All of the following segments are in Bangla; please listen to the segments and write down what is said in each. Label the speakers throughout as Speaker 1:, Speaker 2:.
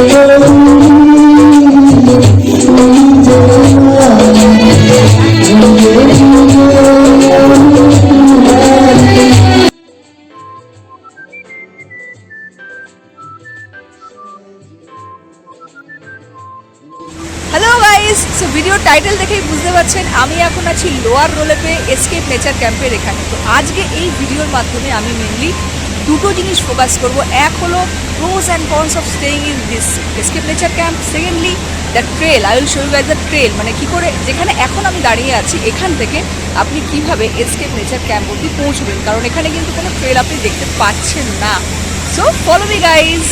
Speaker 1: Hello guys, so video title দেখেই বুঝতে পারছেন আমি এখন আছি লোয়ার রোলেপে এসকেপ নেচার ক্যাম্পের এখানে। তো আজকে এই ভিডিওর মাধ্যমে আমি মেনলি দুটো জিনিস ফোকাস করব। এক হলো pros and cons of staying in this escape nature camp. Secondly the trail, I will show you guys the trail, মানে কী করে যেখানে এখন আমি দাঁড়িয়ে আছি এখান থেকে আপনি কিভাবে এসকেপ নেচার ক্যাম্প অবধি পৌঁছবেন, কারণ এখানে কিন্তু কোনো ট্রেল আপনি দেখতে পাচ্ছেন না। So follow me guys.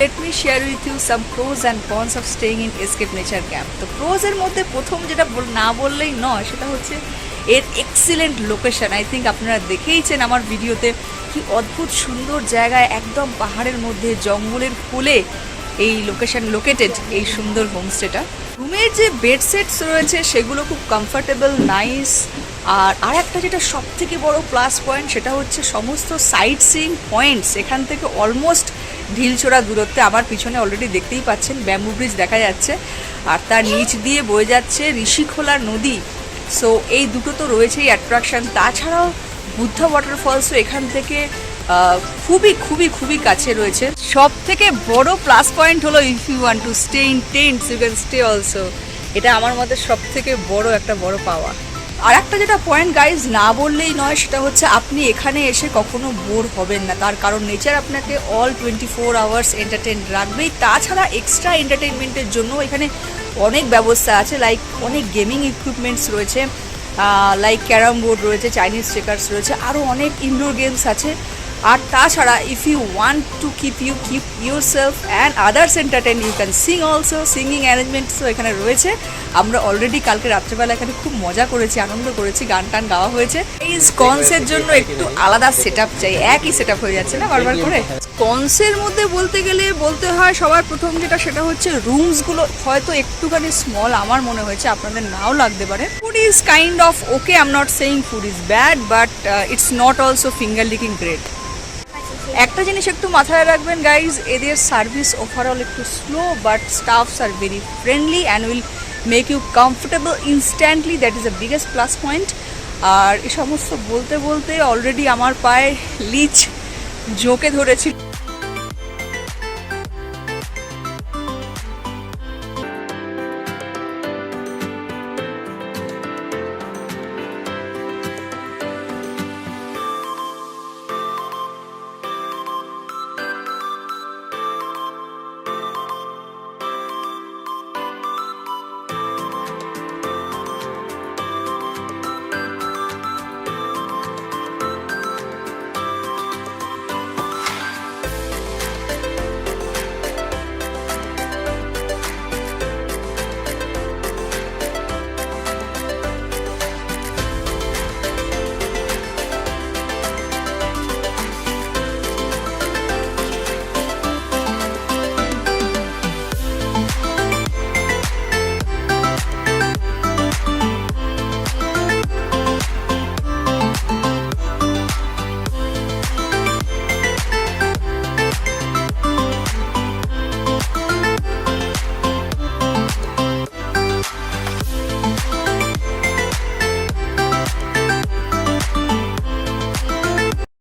Speaker 1: Let me share with you some pros and cons of staying in Escape Nature Camp. তো pros এর মধ্যে প্রথম যেটা না বললেই নয় সেটা হচ্ছে এর এক্সিলেন্ট লোকেশন। আই থিঙ্ক আপনারা দেখেইছেন আমার ভিডিওতে কি অদ্ভুত সুন্দর জায়গায়, একদম পাহাড়ের মধ্যে জঙ্গলের কোলে এই লোকেটেড এই সুন্দর হোমস্টেটা। রুমের যে বেড সেটস রয়েছে সেগুলো খুব কমফর্টেবল, নাইস। আর একটা যেটা সব থেকে বড় প্লাস পয়েন্ট সেটা হচ্ছে সমস্ত সাইট সিইং পয়েন্টস এখান থেকে অলমোস্ট ঢিলছোড়া দূরত্বে। আমার পিছনে অলরেডি দেখতেই পাচ্ছেন ব্যাম্বু ব্রিজ দেখা যাচ্ছে, আর তার নিচ দিয়ে বয়ে যাচ্ছে ঋষিখোলা নদী। সো এই দুটো তো রয়েছেই অ্যাট্রাকশন। তাছাড়াও বুদ্ধা ওয়াটারফলসও এখান থেকে খুবই খুবই খুবই কাছে রয়েছে। সব থেকে বড় প্লাস পয়েন্ট হলো if you want to stay in tents you can stay also. এটা আমার মতে সব থেকে বড় পাওয়া। আর একটা যেটা পয়েন্ট গাইজ না বললেই নয় সেটা হচ্ছে আপনি এখানে এসে কখনো বোর হবেন না, তার কারণ নেচার আপনাকে অল 24 আওয়ার্স এন্টারটেইন রাখবেই। তাছাড়া এক্সট্রা এন্টারটেনমেন্টের জন্য এখানে অনেক ব্যবস্থা আছে, লাইক অনেক গেমিং ইকুইপমেন্টস রয়েছে, লাইক ক্যারাম বোর্ড রয়েছে, চাইনিজ চেকার্স রয়েছে, আরও অনেক ইনডোর গেমস আছে। আর তাছাড়া if you want to keep yourself and others entertain you can sing also. Singing অ্যারেঞ্জমেন্টসও এখানে রয়েছে। আমরা অলরেডি কালকে রাত্রেবেলা এখানে খুব মজা করেছি, আনন্দ করেছি, গান টান গাওয়া হয়েছে। এই কনসের জন্য একটু আলাদা সেট আপ চাই, একই সেট আপ হয়ে যাচ্ছে না বারবার করে। কনসের মধ্যে বলতে গেলে বলতে হয় সবার প্রথম যেটা সেটা হচ্ছে রুমসগুলো হয়তো একটুখানি স্মল আমার মনে হয়েছে, আপনাদের নাও লাগতে পারে। Food is kind of okay, I am not saying food is bad, but it's not also finger licking great. একটা জিনিস একটু মাথায় রাখবেন গাইজ, এদের সার্ভিস ওভারঅল একটু slow, but staffs are very friendly and will make you comfortable instantly, that is the biggest plus point. আর এ সমস্ত বলতে বলতে অলরেডি আমার পায়ে লিচ জোকে ধরেছিল।